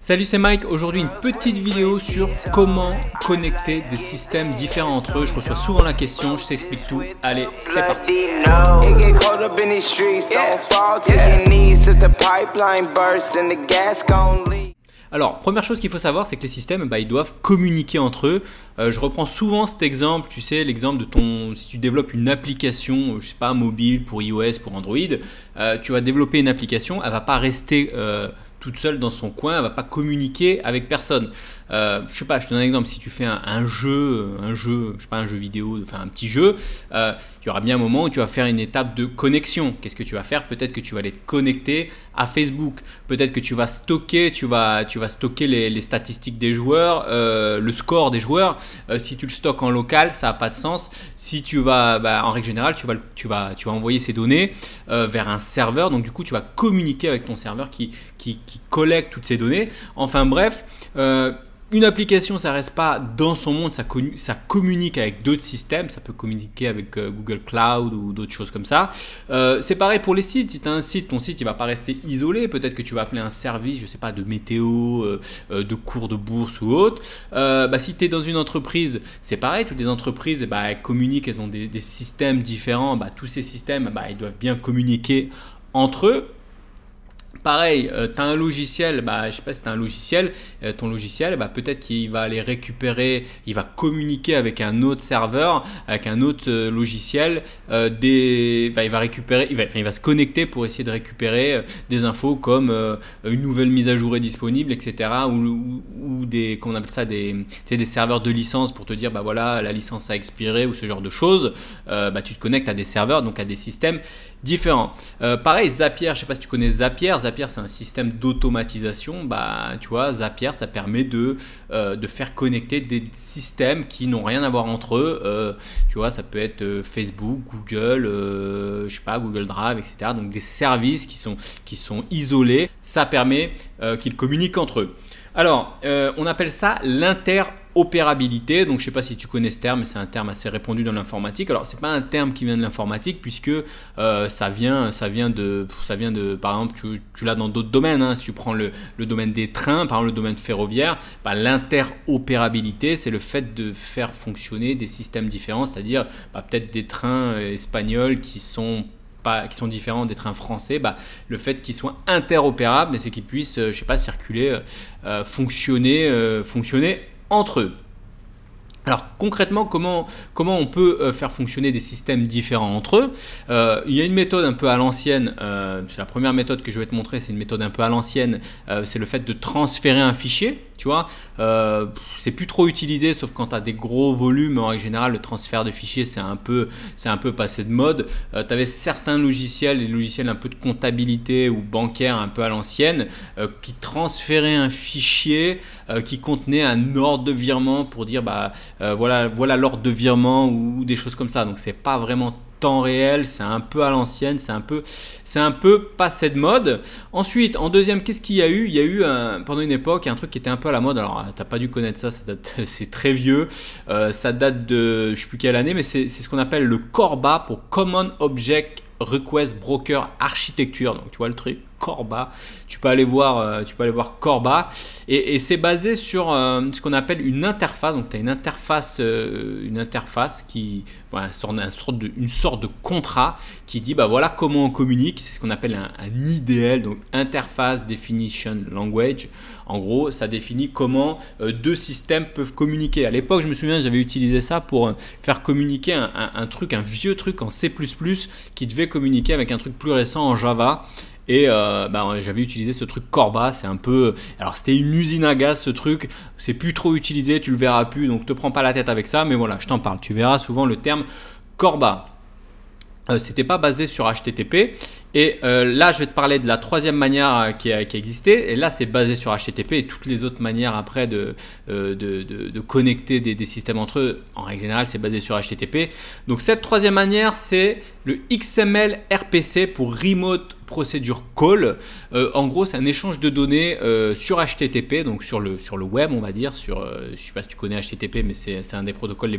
Salut, c'est Mike. Aujourd'hui, une petite vidéo sur comment connecter des systèmes différents entre eux. Je reçois souvent la question, je t'explique tout. Allez, c'est parti. Alors, première chose qu'il faut savoir, c'est que les systèmes, ils doivent communiquer entre eux. Je reprends souvent cet exemple, tu sais, l'exemple de si tu développes une application, je sais pas, mobile pour iOS, pour Android, tu vas développer une application, elle va pas rester toute seule dans son coin, elle va pas communiquer avec personne. Je sais pas, je te donne un exemple. Si tu fais un jeu, je sais pas, un jeu vidéo, enfin un petit jeu, il y aura bien un moment où tu vas faire une étape de connexion. Qu'est-ce que tu vas faire? Peut-être que tu vas aller te connecter à Facebook. Peut-être que tu vas stocker, les statistiques des joueurs, le score des joueurs. Si tu le stockes en local, ça n'a pas de sens. Si tu vas, en règle générale, tu vas envoyer ces données vers un serveur. Donc du coup, tu vas communiquer avec ton serveur qui collecte toutes ces données. Enfin bref. Une application, ça reste pas dans son monde, ça communique avec d'autres systèmes, ça peut communiquer avec Google Cloud ou d'autres choses comme ça. C'est pareil pour les sites. Si tu as un site, ton site il va pas rester isolé. Peut-être que tu vas appeler un service, je sais pas, de météo, de cours de bourse ou autre. Si tu es dans une entreprise, c'est pareil. Toutes les entreprises, elles communiquent, elles ont des systèmes différents. Tous ces systèmes, ils doivent bien communiquer entre eux. Pareil, tu as un logiciel, je sais pas si tu as un logiciel, ton logiciel, peut-être qu'il va aller récupérer, il va communiquer avec un autre serveur, avec un autre logiciel, il va se connecter pour essayer de récupérer des infos comme une nouvelle mise à jour est disponible, etc. Ou qu'on appelle ça des serveurs de licence pour te dire, voilà, la licence a expiré ou ce genre de choses. Tu te connectes à des serveurs, donc à des systèmes différents. Pareil, Zapier, je sais pas si tu connais Zapier. Zapier, c'est un système d'automatisation. Tu vois, Zapier, ça permet de faire connecter des systèmes qui n'ont rien à voir entre eux. Tu vois, ça peut être Facebook, Google, je sais pas, Google Drive, etc. Donc des services qui sont isolés. Ça permet qu'ils communiquent entre eux. Alors, on appelle ça l'interopérabilité. Donc, je ne sais pas si tu connais ce terme, mais c'est un terme assez répandu dans l'informatique. Alors, c'est pas un terme qui vient de l'informatique puisque ça vient de, par exemple, tu l'as dans d'autres domaines. Hein. Si tu prends le domaine des trains, par exemple le domaine ferroviaire, l'interopérabilité, c'est le fait de faire fonctionner des systèmes différents, c'est-à-dire peut-être des trains espagnols qui sont différents des trains français, le fait qu'ils soient interopérables, c'est qu'ils puissent, je sais pas, circuler, fonctionner entre eux. Alors concrètement, comment on peut faire fonctionner des systèmes différents entre eux? Il y a une méthode un peu à l'ancienne, c'est la première méthode que je vais te montrer, c'est une méthode un peu à l'ancienne, c'est le fait de transférer un fichier. Tu vois, c'est plus trop utilisé sauf quand tu as des gros volumes. En règle générale, le transfert de fichiers, c'est un peu passé de mode. Tu avais certains logiciels, les logiciels un peu de comptabilité ou bancaire un peu à l'ancienne, qui transféraient un fichier qui contenait un ordre de virement pour dire voilà l'ordre de virement ou des choses comme ça. Donc c'est pas vraiment temps réel, c'est un peu à l'ancienne, c'est un peu passé de mode. Ensuite, en deuxième, qu'est-ce qu'il y a eu? Il y a eu pendant une époque un truc qui était un peu à la mode. Alors, t'as pas dû connaître ça, c'est très vieux. Ça date de, je sais plus quelle année, mais c'est ce qu'on appelle le CORBA pour Common Object Request Broker Architecture. Donc, tu vois le truc. Corba, tu peux aller voir Corba et c'est basé sur ce qu'on appelle une interface. Donc tu as une interface qui une sorte de contrat qui dit voilà comment on communique. C'est ce qu'on appelle un IDL, donc Interface Definition Language. En gros, ça définit comment deux systèmes peuvent communiquer. À l'époque, je me souviens, j'avais utilisé ça pour faire communiquer un vieux truc en C++ qui devait communiquer avec un truc plus récent en Java. Et j'avais utilisé ce truc Corba, c'est un peu, alors c'était une usine à gaz ce truc, c'est plus trop utilisé, tu le verras plus, donc te prends pas la tête avec ça, mais voilà, je t'en parle, tu verras souvent le terme Corba. C'était pas basé sur HTTP et là je vais te parler de la troisième manière qui existait et là c'est basé sur HTTP et toutes les autres manières après de connecter des systèmes entre eux en règle générale c'est basé sur HTTP. Donc cette troisième manière c'est le XML RPC pour procedure call. En gros, c'est un échange de données sur HTTP, donc sur le web, on va dire. Je ne sais pas si tu connais HTTP, mais c'est un des protocoles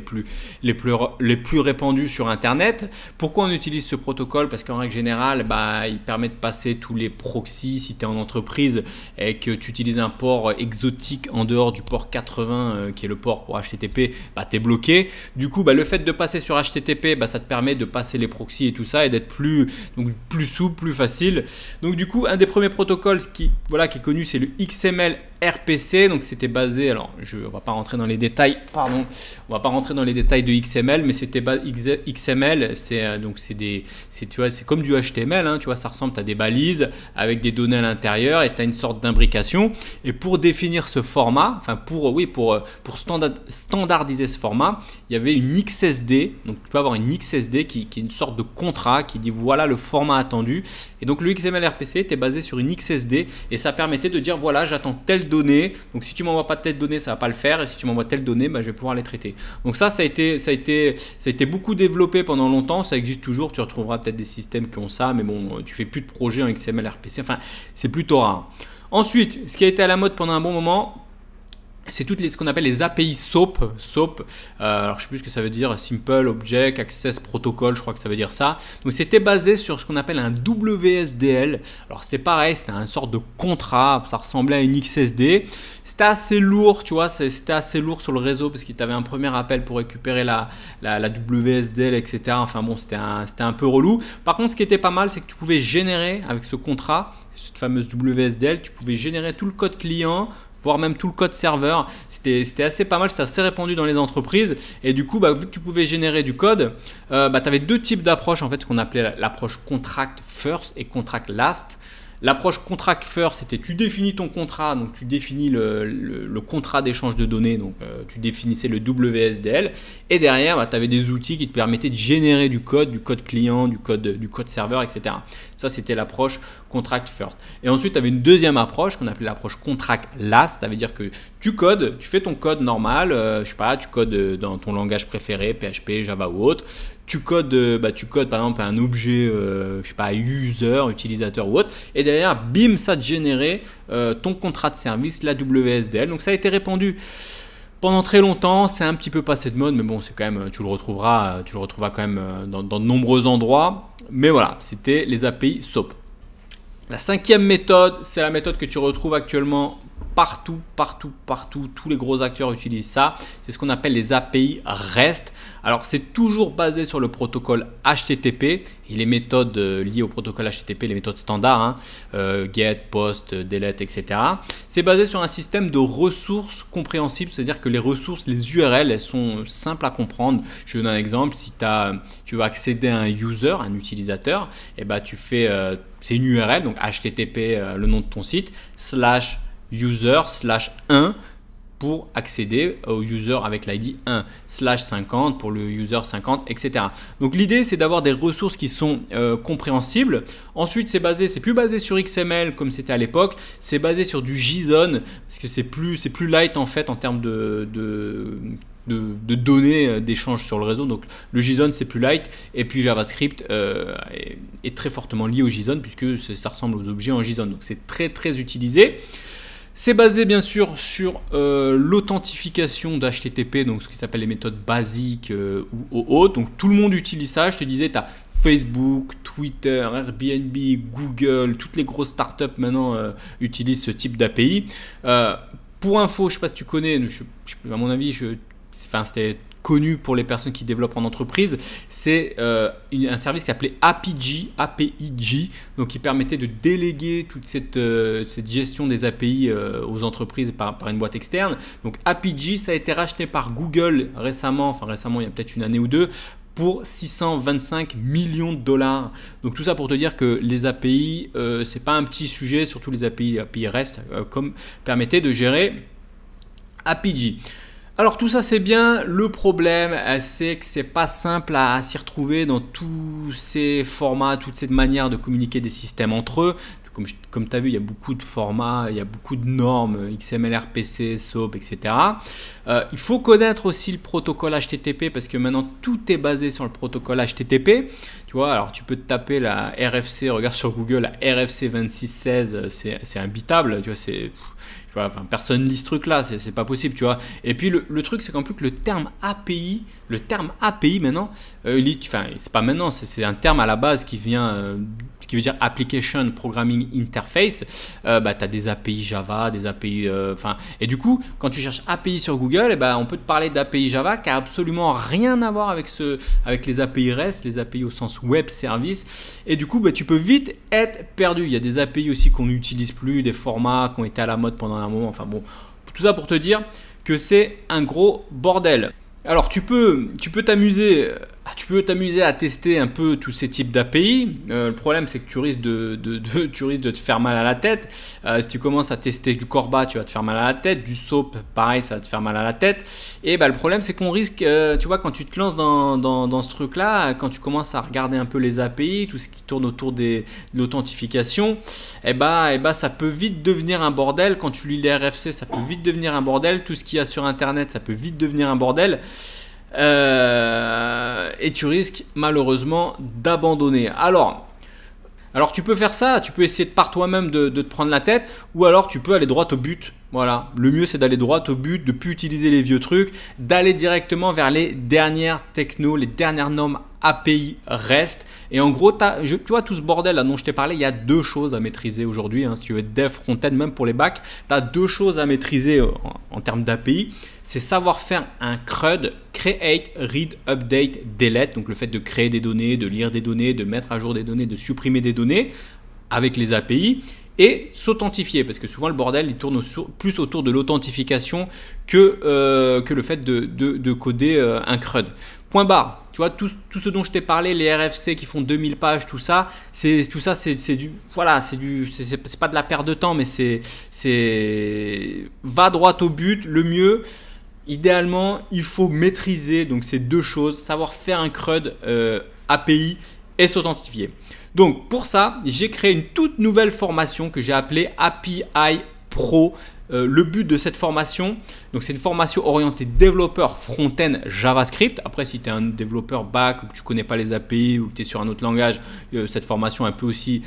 les plus répandus sur Internet. Pourquoi on utilise ce protocole? Parce qu'en règle générale, il permet de passer tous les proxys. Si tu es en entreprise et que tu utilises un port exotique en dehors du port 80, qui est le port pour HTTP, tu es bloqué. Du coup, le fait de passer sur HTTP, ça te permet de passer les proxys et tout ça et d'être plus souple, plus facile. Donc du coup, un des premiers protocoles qui est connu, c'est le XML RPC. Donc c'était basé, alors on va pas rentrer dans les détails, pardon, on va pas rentrer dans les détails de XML, mais c'était XML, c'est comme du HTML, hein, tu vois, ça ressemble à des balises avec des données à l'intérieur et tu as une sorte d'imbrication. Et pour définir ce format, enfin pour standardiser ce format, il y avait une XSD. Donc tu peux avoir une XSD qui est une sorte de contrat qui dit voilà le format attendu. Et donc le XML RPC était basé sur une XSD et ça permettait de dire voilà, j'attends telle donnée. Donc si tu m'envoies pas telle donnée, ça va pas le faire, et si tu m'envoies telle donnée, je vais pouvoir les traiter. Donc ça a été beaucoup développé pendant longtemps. Ça existe toujours. Tu retrouveras peut-être des systèmes qui ont ça, mais bon, tu fais plus de projets en XML RPC. Enfin, c'est plutôt rare. Ensuite, ce qui a été à la mode pendant un bon moment, c'est ce qu'on appelle les API SOAP. Alors je sais plus ce que ça veut dire, Simple Object Access Protocol, je crois que ça veut dire ça. Donc c'était basé sur ce qu'on appelle un WSDL. Alors c'est pareil, c'était une sorte de contrat, ça ressemblait à une XSD. C'était assez lourd, tu vois, c'était assez lourd sur le réseau parce qu'il t'avait un premier appel pour récupérer la WSDL, etc. Enfin bon, c'était un peu relou. Par contre, ce qui était pas mal, c'est que tu pouvais générer avec ce contrat, cette fameuse WSDL, tu pouvais générer tout le code client, voire même tout le code serveur. C'était assez pas mal, c'était assez répandu dans les entreprises. Et du coup, vu que tu pouvais générer du code, tu avais deux types d'approches, en fait, ce qu'on appelait l'approche contract first et contract last. L'approche contract first, c'était tu définis ton contrat, donc tu définis le contrat d'échange de données, donc tu définissais le WSDL, et derrière, tu avais des outils qui te permettaient de générer du code client, du code serveur, etc. Ça, c'était l'approche contract first. Et ensuite, tu avais une deuxième approche qu'on appelait l'approche contract last. Ça veut dire que tu fais ton code normal, je sais pas, tu codes dans ton langage préféré, PHP, Java ou autre. Tu codes par exemple un objet, je sais pas, user, utilisateur ou autre, et derrière, bim, ça te générait ton contrat de service, la WSDL. Donc ça a été répandu pendant très longtemps. C'est un petit peu passé de mode, mais bon, c'est quand même, tu le retrouveras quand même dans de nombreux endroits. Mais voilà, c'était les API SOAP. La cinquième méthode, c'est la méthode que tu retrouves actuellement partout. Tous les gros acteurs utilisent ça. C'est ce qu'on appelle les API REST. Alors, c'est toujours basé sur le protocole HTTP et les méthodes liées au protocole HTTP, les méthodes standards, get, post, delete, etc. C'est basé sur un système de ressources compréhensibles, c'est-à-dire que les ressources, les URL, elles sont simples à comprendre. Je donne un exemple. Si tu veux accéder à un user, un utilisateur, tu fais, c'est une URL, donc HTTP, le nom de ton site, /user/1 pour accéder au user avec l'ID 1, /50 pour le user 50, etc. Donc l'idée, c'est d'avoir des ressources qui sont compréhensibles. Ensuite, c'est plus basé sur XML comme c'était à l'époque, c'est basé sur du JSON parce que c'est plus light en fait en termes de données d'échange sur le réseau. Donc le JSON c'est plus light, et puis JavaScript est très fortement lié au JSON puisque ça ressemble aux objets en JSON. Donc c'est très très utilisé. C'est basé bien sûr sur l'authentification d'HTTP, donc ce qui s'appelle les méthodes basiques ou autres. Donc tout le monde utilise ça. Je te disais, tu as Facebook, Twitter, Airbnb, Google, toutes les grosses startups maintenant utilisent ce type d'API. Pour info, je ne sais pas si tu connais, à mon avis, c'était connu pour les personnes qui développent en entreprise. C'est un service qui s'appelait APIG, donc qui permettait de déléguer toute cette gestion des API aux entreprises par une boîte externe. Donc APIG, ça a été racheté par Google récemment, il y a peut-être une année ou deux, pour 625 millions de dollars. Donc tout ça pour te dire que les API, c'est pas un petit sujet, surtout les API REST, comme permettaient de gérer APIG. Alors tout ça c'est bien, le problème c'est que c'est pas simple à s'y retrouver dans tous ces formats, toutes ces manières de communiquer des systèmes entre eux. comme tu as vu, il y a beaucoup de formats, il y a beaucoup de normes, XML, RPC, SOAP, etc. Il faut connaître aussi le protocole HTTP parce que maintenant tout est basé sur le protocole HTTP. Tu vois, alors tu peux te taper la RFC, regarde sur Google, la RFC 2616, c'est imbitable, tu vois, enfin, personne lit ce truc-là, c'est pas possible, tu vois. Et puis le truc, c'est qu'en plus que le terme API maintenant, enfin, c'est pas maintenant, c'est un terme à la base qui veut dire Application Programming Interface. Tu as des API Java, des API, et du coup, quand tu cherches API sur Google, on peut te parler d'API Java qui a absolument rien à voir avec les API REST, les API au sens web service. Et du coup, tu peux vite être perdu. Il y a des API aussi qu'on n'utilise plus, des formats qui ont été à la mode pendant un moment. Enfin bon, tout ça pour te dire que c'est un gros bordel. Alors tu peux t'amuser à tester un peu tous ces types d'API. Le problème, c'est que tu risques de te faire mal à la tête. Si tu commences à tester du Corba, tu vas te faire mal à la tête. Du SOAP, pareil, ça va te faire mal à la tête. Et le problème, c'est qu'on risque, tu vois, quand tu te lances dans ce truc-là, quand tu commences à regarder un peu les API, tout ce qui tourne autour de l'authentification, ça peut vite devenir un bordel. Quand tu lis les RFC, ça peut vite devenir un bordel. Tout ce qu'il y a sur Internet, ça peut vite devenir un bordel. Et tu risques malheureusement d'abandonner. Alors tu peux faire ça, tu peux essayer par toi-même de te prendre la tête, ou alors tu peux aller droit au but. Voilà, le mieux c'est d'aller droit au but, de ne plus utiliser les vieux trucs, d'aller directement vers les dernières technos, les dernières normes API REST. Et en gros, tu vois tout ce bordel là dont je t'ai parlé, il y a deux choses à maîtriser aujourd'hui. Si tu veux être dev front-end, même pour les bacs, tu as deux choses à maîtriser en termes d'API. C'est savoir faire un CRUD, Create, Read, Update, Delete. Donc le fait de créer des données, de lire des données, de mettre à jour des données, de supprimer des données avec les API. Et s'authentifier, parce que souvent le bordel il tourne plus autour de l'authentification que le fait de coder un CRUD. Point barre. Tu vois, tout ce dont je t'ai parlé, les RFC qui font 2000 pages, tout ça, c'est pas de la perte de temps, mais va droit au but. Le mieux, idéalement, il faut maîtriser donc ces deux choses, savoir faire un CRUD API et s'authentifier. Donc pour ça, j'ai créé une toute nouvelle formation que j'ai appelée API Pro. Le but de cette formation, donc c'est une formation orientée développeur front-end JavaScript. Après, si tu es un développeur back ou que tu connais pas les API ou que tu es sur un autre langage, cette formation elle peut aussi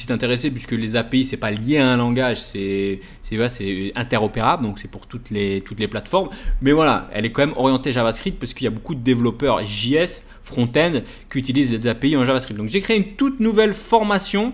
t'intéresser puisque les API c'est pas lié à un langage, c'est interopérable, donc c'est pour toutes les plateformes. Mais voilà, elle est quand même orientée JavaScript parce qu'il y a beaucoup de développeurs JS front-end qui utilisent les API en JavaScript. Donc j'ai créé une toute nouvelle formation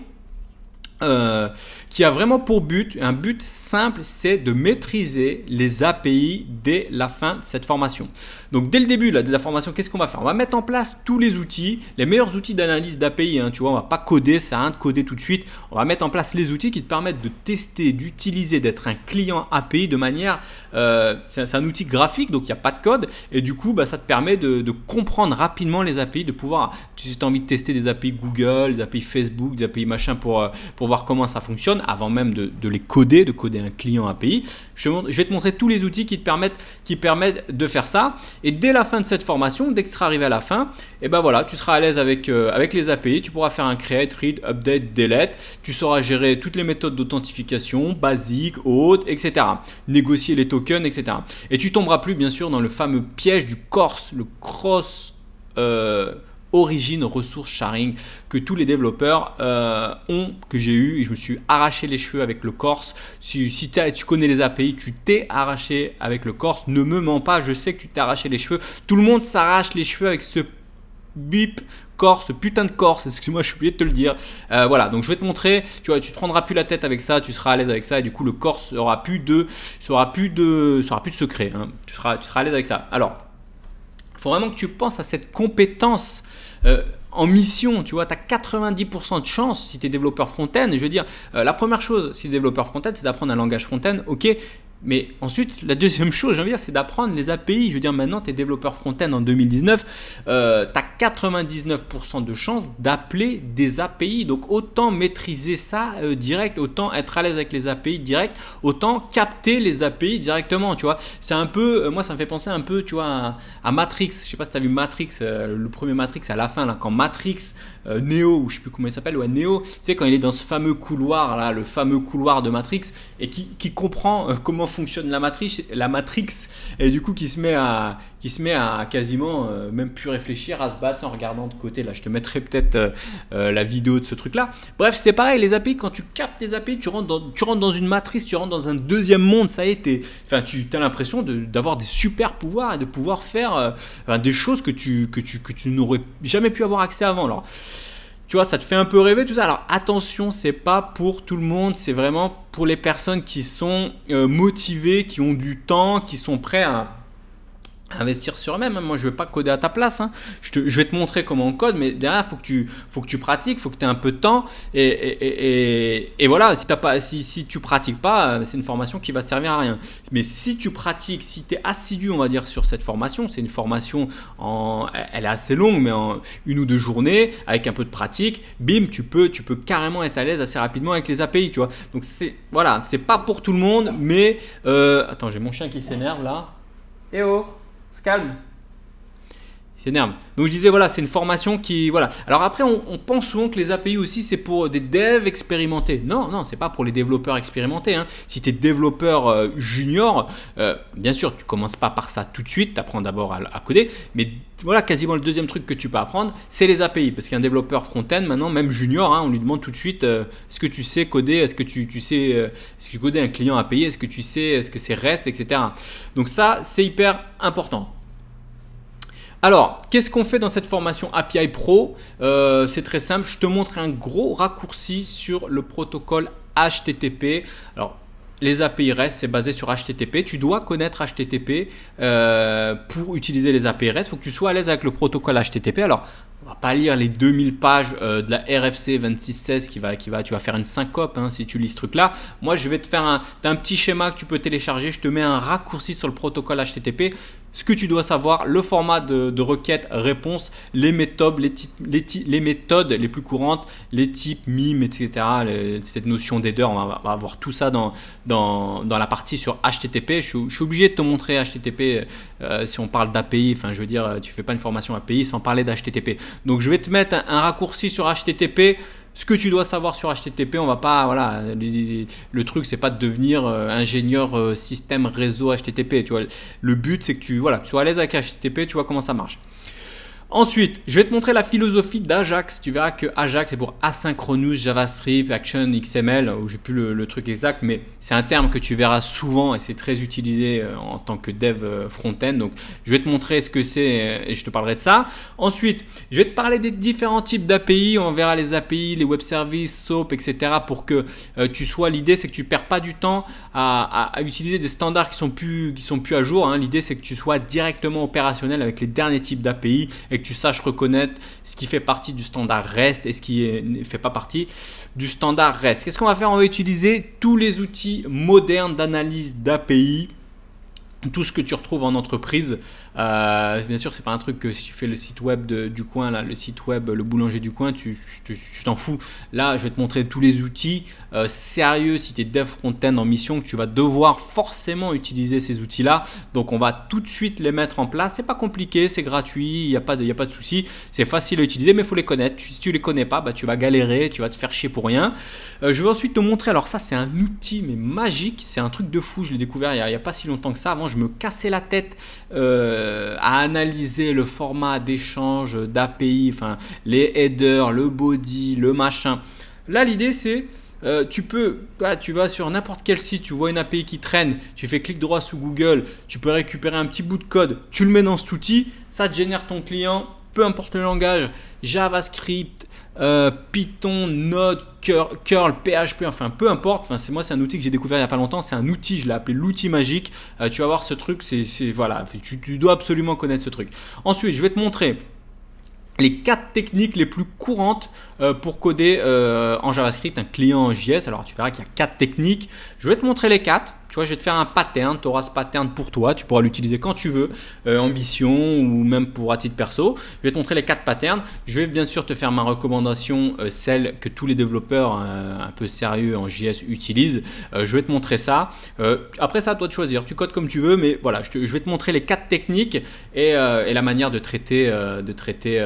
qui a vraiment pour but, un but simple, c'est de maîtriser les API dès la fin de cette formation. Donc dès le début de la formation, qu'est-ce qu'on va faire? On va mettre en place tous les outils, les meilleurs outils d'analyse d'API. Tu vois, on va pas coder, ça sert à rien de coder tout de suite. On va mettre en place les outils qui te permettent de tester, d'utiliser, d'être un client API de manière, c'est un outil graphique, donc il n'y a pas de code. Et du coup, ça te permet de comprendre rapidement les API, de pouvoir, si tu as envie de tester des API Google, des API Facebook, des API machin pour voir comment ça fonctionne avant même de les coder, de coder un client API. Je vais te montrer tous les outils qui permettent de faire ça. Et dès la fin de cette formation, dès que tu seras arrivé à la fin, voilà, tu seras à l'aise avec les API. Tu pourras faire un create, read, update, delete. Tu sauras gérer toutes les méthodes d'authentification, basiques, hautes, etc. Négocier les tokens, etc. Et tu tomberas plus, bien sûr, dans le fameux piège du CORS, le cross origin resource sharing que tous les développeurs que j'ai eu, et je me suis arraché les cheveux avec le Corse. Si tu connais les API, tu t'es arraché avec le Corse. Ne me mens pas, je sais que tu t'es arraché les cheveux. Tout le monde s'arrache les cheveux avec ce bip Corse, ce putain de Corse, excuse-moi, je suis obligé de te le dire. Voilà, donc je vais te montrer, tu vois, tu te prendras plus la tête avec ça, tu seras à l'aise avec ça, et du coup le Corse aura plus de secret, hein. Tu seras à l'aise avec ça. Alors, il faut vraiment que tu penses à cette compétence en mission, tu vois, tu as 90% de chance si tu es développeur front-end. Je veux dire, la première chose, si tu es développeur front-end, c'est d'apprendre un langage front-end. Ok, Mais ensuite, la deuxième chose, j'ai envie de dire, c'est d'apprendre les API. Je veux dire, maintenant, tu es développeur front-end en 2019, tu as 99% de chances d'appeler des API. Donc, autant maîtriser ça direct, autant être à l'aise avec les API direct, autant capter les API directement, tu vois. C'est un peu, moi, ça me fait penser un peu, tu vois, à Matrix. Je sais pas si tu as vu Matrix, le premier Matrix à la fin, là, quand Matrix, Neo, ou je sais plus comment il s'appelle, ouais, Neo, tu sais, quand il est dans ce fameux couloir, là, le fameux couloir de Matrix, et qui comprend comment fonctionne la Matrix, et du coup qui se met à quasiment même plus réfléchir, à se battre en regardant de côté. Là, je te mettrai peut-être la vidéo de ce truc-là. Bref, c'est pareil, les API, quand tu captes les API, tu rentres dans une matrice, tu rentres dans un deuxième monde, ça y est, tu as l'impression d'avoir des super pouvoirs et de pouvoir faire des choses que tu n'aurais jamais pu avoir accès avant. Alors, tu vois, ça te fait un peu rêver tout ça. Alors attention, c'est pas pour tout le monde, c'est vraiment pour les personnes qui sont motivées, qui ont du temps, qui sont prêts à investir sur eux-mêmes. Moi, je ne vais pas coder à ta place. Je vais te montrer comment on code, mais derrière, il faut que tu pratiques, il faut que tu aies un peu de temps. Et voilà, si tu ne pratiques pas, c'est une formation qui va te servir à rien. Mais si tu pratiques, si tu es assidu, on va dire, sur cette formation, c'est une formation, elle est assez longue, mais en 1 ou 2 journées, avec un peu de pratique, bim, tu peux carrément être à l'aise assez rapidement avec les API, tu vois. Donc, voilà, c'est pas pour tout le monde, mais attends, j'ai mon chien qui s'énerve là. Eh oh, se calme. Il s'énerve. Donc je disais, voilà, c'est une formation qui, voilà. Alors après, on pense souvent que les API aussi, c'est pour des devs expérimentés. Non, c'est pas pour les développeurs expérimentés. Si tu es développeur junior, bien sûr, tu commences pas par ça tout de suite. Tu apprends d'abord à coder. Mais voilà, quasiment le deuxième truc que tu peux apprendre, c'est les API. Parce qu'un développeur front-end, maintenant, même junior, on lui demande tout de suite, est-ce que tu sais coder? Est-ce que tu sais, est-ce que tu codes un client API? Est-ce que tu sais, est-ce que c'est REST, etc. Donc ça, c'est hyper important. Alors, qu'est-ce qu'on fait dans cette formation API Pro? C'est très simple, je te montre un gros raccourci sur le protocole HTTP. Alors, les API REST, c'est basé sur HTTP. Tu dois connaître HTTP pour utiliser les API REST. Il faut que tu sois à l'aise avec le protocole HTTP. Alors, on va pas lire les 2000 pages de la RFC 2616 tu vas faire une syncope si tu lis ce truc-là. Moi, je vais te faire t'as un petit schéma que tu peux télécharger. Je te mets un raccourci sur le protocole HTTP. Ce que tu dois savoir, le format de requête, réponse, les méthodes, les méthodes les plus courantes, les types, MIME, etc. Cette notion d'header, on va avoir tout ça dans la partie sur HTTP. Je suis obligé de te montrer HTTP si on parle d'API. Enfin, je veux dire, tu ne fais pas une formation API sans parler d'HTTP. Donc, je vais te mettre un raccourci sur HTTP. Ce que tu dois savoir sur HTTP, on va pas, voilà, le truc c'est pas de devenir ingénieur système réseau HTTP, tu vois. Le but c'est que tu sois à l'aise avec HTTP, tu vois comment ça marche. Ensuite, je vais te montrer la philosophie d'Ajax. Tu verras que Ajax c'est pour Asynchronous JavaScript Action XML, où j'ai plus le truc exact, mais c'est un terme que tu verras souvent et c'est très utilisé en tant que dev front-end. Donc, je vais te montrer ce que c'est et je te parlerai de ça. Ensuite, je vais te parler des différents types d'API. On verra les API, les web services, SOAP, etc. pour que tu sois. L'idée, c'est que tu ne perds pas du temps à utiliser des standards qui sont plus à jour. L'idée, c'est que tu sois directement opérationnel avec les derniers types d'API et que tu saches reconnaître ce qui fait partie du standard REST et ce qui ne fait pas partie du standard REST. Qu'est-ce qu'on va faire? On va utiliser tous les outils modernes d'analyse d'API, tout ce que tu retrouves en entreprise. Bien sûr, c'est pas un truc que si tu fais le site web du coin, là, le site web, le boulanger du coin, tu t'en fous. Là, je vais te montrer tous les outils sérieux si tu es dev front-end en mission, que tu vas devoir forcément utiliser ces outils-là. Donc, on va tout de suite les mettre en place. C'est pas compliqué, c'est gratuit, il n'y a pas de souci. C'est facile à utiliser, mais il faut les connaître. Si tu les connais pas, tu vas galérer, tu vas te faire chier pour rien. Je vais ensuite te montrer. Alors, ça, c'est un outil mais magique. C'est un truc de fou. Je l'ai découvert il n'y a pas si longtemps que ça. Avant, je me cassais la tête à analyser le format d'échange d'API, enfin les headers, le body, le machin. Là, l'idée c'est tu vas sur n'importe quel site, tu vois une API qui traîne, tu fais clic droit sous Google, tu peux récupérer un petit bout de code, tu le mets dans cet outil, ça te génère ton client, peu importe le langage, JavaScript, Python, Node, Curl, PHP, enfin peu importe. Moi, c'est un outil que j'ai découvert il n'y a pas longtemps. C'est un outil, je l'ai appelé l'outil magique. Tu vas voir ce truc, voilà, tu dois absolument connaître ce truc. Ensuite, je vais te montrer les 4 techniques les plus courantes pour coder en JavaScript un client en JS. Alors, tu verras qu'il y a 4 techniques. Je vais te montrer les 4. Tu vois, je vais te faire un pattern, tu auras ce pattern pour toi, tu pourras l'utiliser quand tu veux, ambition ou même pour à titre perso. Je vais te montrer les 4 patterns. Je vais bien sûr te faire ma recommandation, celle que tous les développeurs un peu sérieux en JS utilisent. Je vais te montrer ça. Après ça, à toi de choisir. Tu codes comme tu veux, mais voilà, je vais te montrer les 4 techniques et la manière de traiter,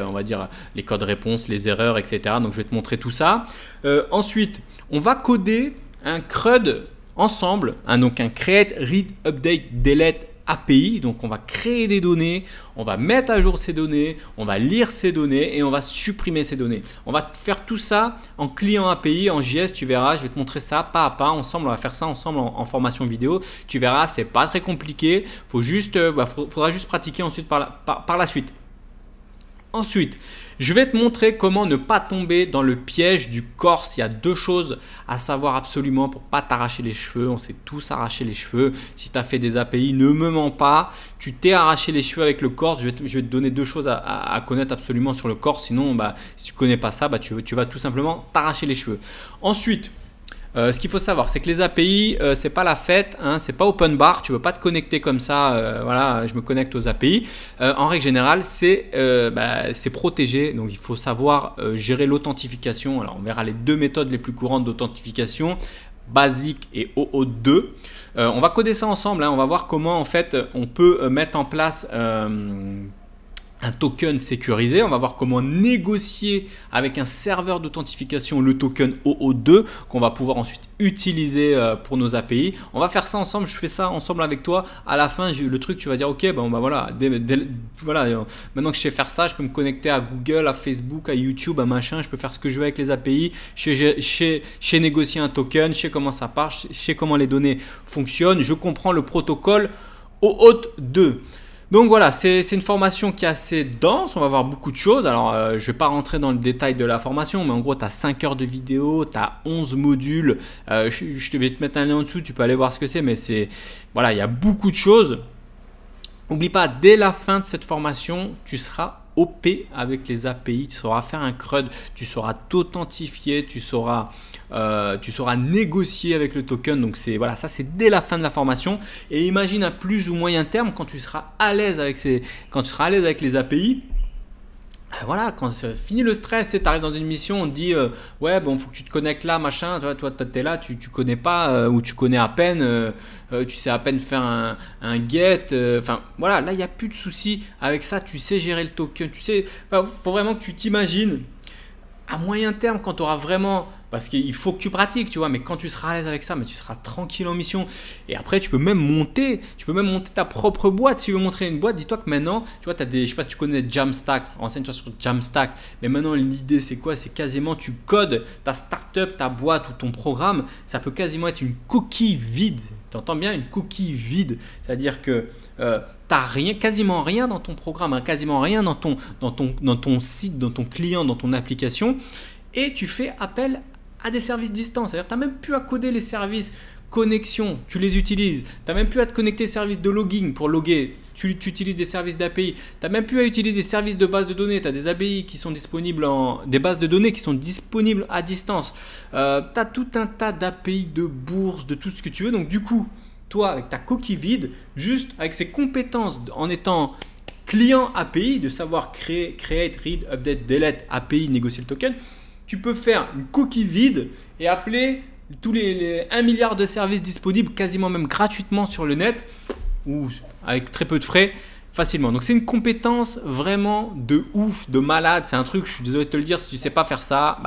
on va dire, les codes réponses, les erreurs, etc. Donc je vais te montrer tout ça. Ensuite, on va coder un CRUD ensemble, donc un Create, Read, Update, Delete API. Donc on va créer des données, on va mettre à jour ces données, on va lire ces données et on va supprimer ces données. On va faire tout ça en client API, en JS, tu verras, je vais te montrer ça pas à pas ensemble, on va faire ça ensemble en formation vidéo. Tu verras, c'est pas très compliqué, faudra juste pratiquer ensuite par la suite. Ensuite, je vais te montrer comment ne pas tomber dans le piège du corse. Il y a 2 choses à savoir absolument pour ne pas t'arracher les cheveux. On s'est tous arraché les cheveux. Si tu as fait des API, ne me mens pas. Tu t'es arraché les cheveux avec le corse. Je vais te donner 2 choses à connaître absolument sur le corse. Sinon, si tu ne connais pas ça, tu vas tout simplement t'arracher les cheveux. Ensuite, ce qu'il faut savoir, c'est que les API, c'est pas la fête, hein, c'est pas open bar, tu ne veux pas te connecter comme ça, voilà, je me connecte aux API. En règle générale, c'est protégé, donc il faut savoir gérer l'authentification. Alors on verra les 2 méthodes les plus courantes d'authentification, basique et OAuth 2. On va coder ça ensemble, hein, on va voir comment en fait on peut mettre en place un token sécurisé. On va voir comment négocier avec un serveur d'authentification le token OAuth 2 qu'on va pouvoir ensuite utiliser pour nos API. On va faire ça ensemble, je fais ça ensemble avec toi. À la fin, le truc, tu vas dire ok, voilà, maintenant que je sais faire ça, je peux me connecter à Google, à Facebook, à YouTube, à machin, je peux faire ce que je veux avec les API. Je sais négocier un token, je sais comment ça marche, je sais comment les données fonctionnent, je comprends le protocole OAuth 2. Donc voilà, c'est une formation qui est assez dense, on va voir beaucoup de choses. Alors je ne vais pas rentrer dans le détail de la formation, mais en gros tu as 5 heures de vidéo, tu as 11 modules. Je vais te mettre un lien en dessous, tu peux aller voir ce que c'est, mais voilà, il y a beaucoup de choses. N'oublie pas, dès la fin de cette formation, tu seras OP avec les API, tu sauras faire un CRUD, tu sauras t'authentifier, tu sauras négocier avec le token. Donc voilà, ça c'est dès la fin de la formation. Et imagine à plus ou moyen terme, quand tu seras à l'aise avec les API. Voilà, quand fini le stress, tu arrives dans une mission, on te dit ouais, bon, faut que tu te connectes là, machin. Toi, tu es là, tu connais pas ou tu connais à peine, tu sais à peine faire un get. Enfin, voilà, là, il n'y a plus de soucis avec ça. Tu sais gérer le token. Tu sais, faut vraiment que tu t'imagines à moyen terme quand tu auras vraiment. Parce qu'il faut que tu pratiques, tu vois, mais quand tu seras à l'aise avec ça, mais tu seras tranquille en mission. Et après, tu peux même monter ta propre boîte. Si tu veux montrer une boîte, dis-toi que maintenant, tu vois, je sais pas si tu connais Jamstack, renseigne-toi sur Jamstack. Mais maintenant, l'idée, c'est quoi? C'est quasiment, tu codes ta startup, ta boîte ou ton programme. Ça peut quasiment être une coquille vide. Tu entends bien, une coquille vide. C'est-à-dire que tu n'as quasiment rien dans ton programme, hein, quasiment rien dans ton site, dans ton client, dans ton application. Et tu fais appel à des services distants. C'est-à-dire que tu n'as même plus à coder les services connexion, tu les utilises. Tu n'as même plus à te connecter aux services de logging pour loguer. Tu utilises des services d'API. Tu n'as même plus à utiliser des services de base de données. Tu as des API qui sont disponibles des bases de données qui sont disponibles à distance. Tu as tout un tas d'API, de bourses, de tout ce que tu veux. Donc du coup, toi, avec ta coquille vide, juste avec ces compétences en étant client API, de savoir créer, create, read, update, delete, API, négocier le token, tu peux faire une coquille vide et appeler tous les 1 milliard de services disponibles quasiment même gratuitement sur le net ou avec très peu de frais facilement. Donc c'est une compétence vraiment de ouf, de malade. C'est un truc, je suis désolé de te le dire, si tu ne sais pas faire ça,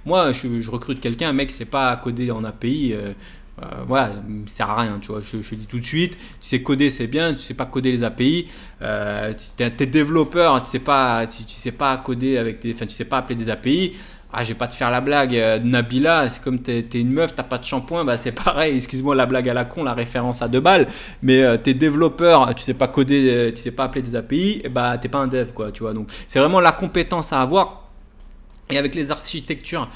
moi je recrute quelqu'un, un mec qui ne sait pas coder en API. Voilà, ça sert à rien, tu vois, je dis tout de suite, tu sais coder c'est bien, tu sais pas coder les API, t'es développeur, tu sais pas coder tu sais pas appeler des API. Ah, je vais pas te faire la blague, Nabila, c'est comme t'es une meuf, t'as pas de shampoing, c'est pareil, excuse-moi la blague à la con, la référence à 2 balles, mais t'es développeur, tu sais pas coder, tu sais pas appeler des API, et t'es pas un dev, quoi, tu vois. Donc c'est vraiment la compétence à avoir. Et avec les architectures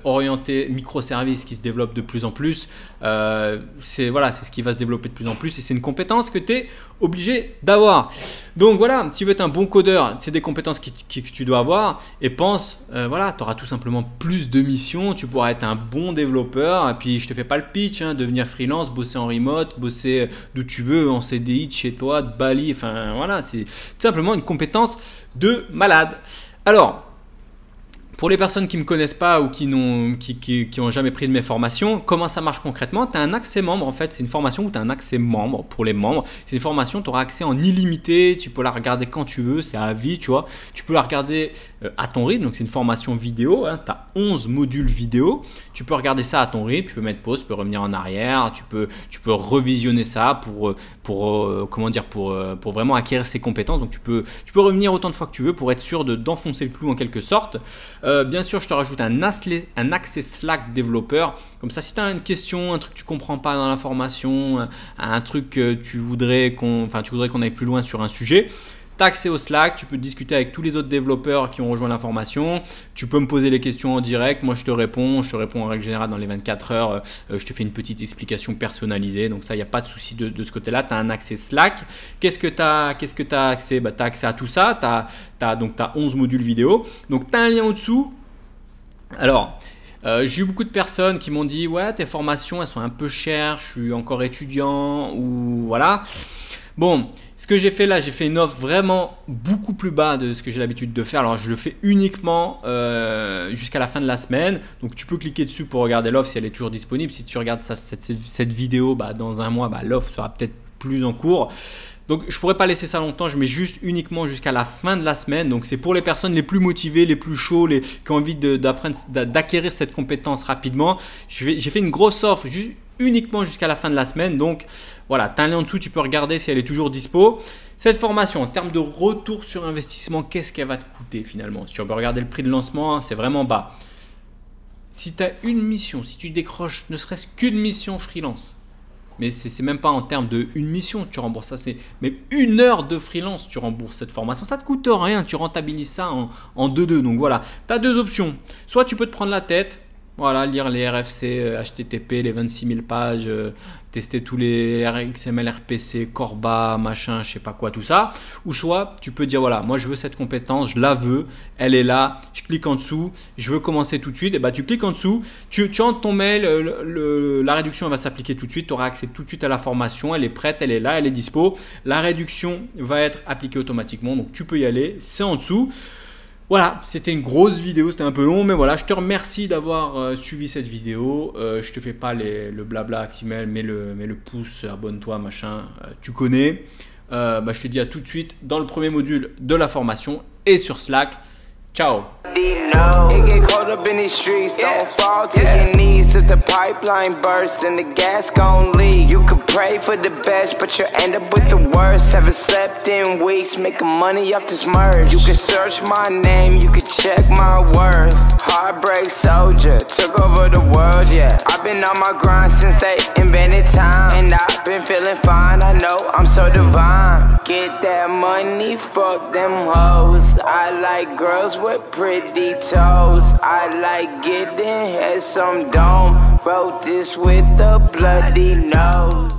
orienté microservices qui se développe de plus en plus. C'est ce qui va se développer de plus en plus et c'est une compétence que tu es obligé d'avoir. Donc voilà, si tu veux être un bon codeur, c'est des compétences que tu dois avoir et pense, tu auras tout simplement plus de missions, tu pourras être un bon développeur et puis je te fais pas le pitch, devenir freelance, bosser en remote, bosser d'où tu veux, en CDI, de chez toi, de Bali, enfin voilà, c'est tout simplement une compétence de malade. Alors, pour les personnes qui ne me connaissent pas ou qui n'ont jamais pris de mes formations, comment ça marche concrètement? Tu as un accès membre en fait, c'est une formation où tu as un accès membre pour les membres. C'est une formation, tu auras accès en illimité, tu peux la regarder quand tu veux, c'est à vie, tu vois. Tu peux la regarder à ton rythme, donc c'est une formation vidéo, tu as 11 modules vidéo, tu peux regarder ça à ton rythme, tu peux mettre pause, tu peux revenir en arrière, tu peux revisionner ça pour vraiment acquérir ces compétences. Donc tu peux revenir autant de fois que tu veux pour être sûr d'enfoncer le clou en quelque sorte. Bien sûr, je te rajoute un accès Slack développeur. Comme ça, si tu as une question, un truc que tu comprends pas dans la formation, un truc que tu voudrais qu'on aille plus loin sur un sujet, tu as accès au Slack, tu peux discuter avec tous les autres développeurs qui ont rejoint la formation. Tu peux me poser les questions en direct, moi je te réponds en règle générale dans les 24 heures. Je te fais une petite explication personnalisée. Donc ça, il n'y a pas de souci de ce côté-là. Tu as un accès Slack. Qu'est-ce que tu as accès? Tu as accès à tout ça. Tu as 11 modules vidéo. Donc tu as un lien au-dessous. Alors, j'ai eu beaucoup de personnes qui m'ont dit « Ouais, tes formations, elles sont un peu chères, je suis encore étudiant ou voilà. » Bon, ce que j'ai fait là, j'ai fait une offre vraiment beaucoup plus bas de ce que j'ai l'habitude de faire. Alors, je le fais uniquement jusqu'à la fin de la semaine. Donc, tu peux cliquer dessus pour regarder l'offre si elle est toujours disponible. Si tu regardes cette vidéo dans un mois, l'offre sera peut-être plus en cours. Donc, je ne pourrais pas laisser ça longtemps. Je mets juste uniquement jusqu'à la fin de la semaine. Donc, c'est pour les personnes les plus motivées, les plus chauds, qui ont envie d'acquérir cette compétence rapidement. J'ai fait une grosse offre uniquement jusqu'à la fin de la semaine. Donc, voilà, tu as un lien en dessous. Tu peux regarder si elle est toujours dispo. Cette formation, en termes de retour sur investissement, qu'est-ce qu'elle va te coûter finalement? Si tu peux regarder le prix de lancement, c'est vraiment bas. Si tu as une mission, si tu décroches ne serait-ce qu'une mission freelance, mais c'est même pas en termes de une mission tu rembourses ça, c'est même 1 heure de freelance, tu rembourses cette formation, ça te coûte rien, tu rentabilises ça en 2-2. Donc voilà, tu as deux options. Soit tu peux te prendre la tête, voilà, lire les RFC, HTTP, les 26 000 pages, tester tous les XML, RPC, Corba, machin, je sais pas quoi, tout ça. Ou soit tu peux dire voilà, moi je veux cette compétence, je la veux, elle est là, je clique en dessous, je veux commencer tout de suite. Et bah tu cliques en dessous, tu entres ton mail, la réduction elle va s'appliquer tout de suite, tu auras accès tout de suite à la formation, elle est prête, elle est là, elle est dispo. La réduction va être appliquée automatiquement, donc tu peux y aller, c'est en dessous. Voilà, c'était une grosse vidéo, c'était un peu long, mais voilà, je te remercie d'avoir suivi cette vidéo. Je te fais pas le blabla Aximel, mets le pouce, abonne-toi, machin, tu connais. Je te dis à tout de suite dans le premier module de la formation et sur Slack. Ciao. It get caught up in these streets, don't fall to your knees. If the pipeline bursts and the gas gon' leak, you could pray for the best, but you'll end up with the worst. Haven't slept in weeks, making money off this merge. You can search my name, you can check my worth. Heartbreak soldier, took over the world, yeah. I've been on my grind since they invented time, and I've been feeling fine, I know I'm so divine. Get that money, fuck them hoes. I like girls with pretty toes. I like getting head some dome. Wrote this with a bloody nose.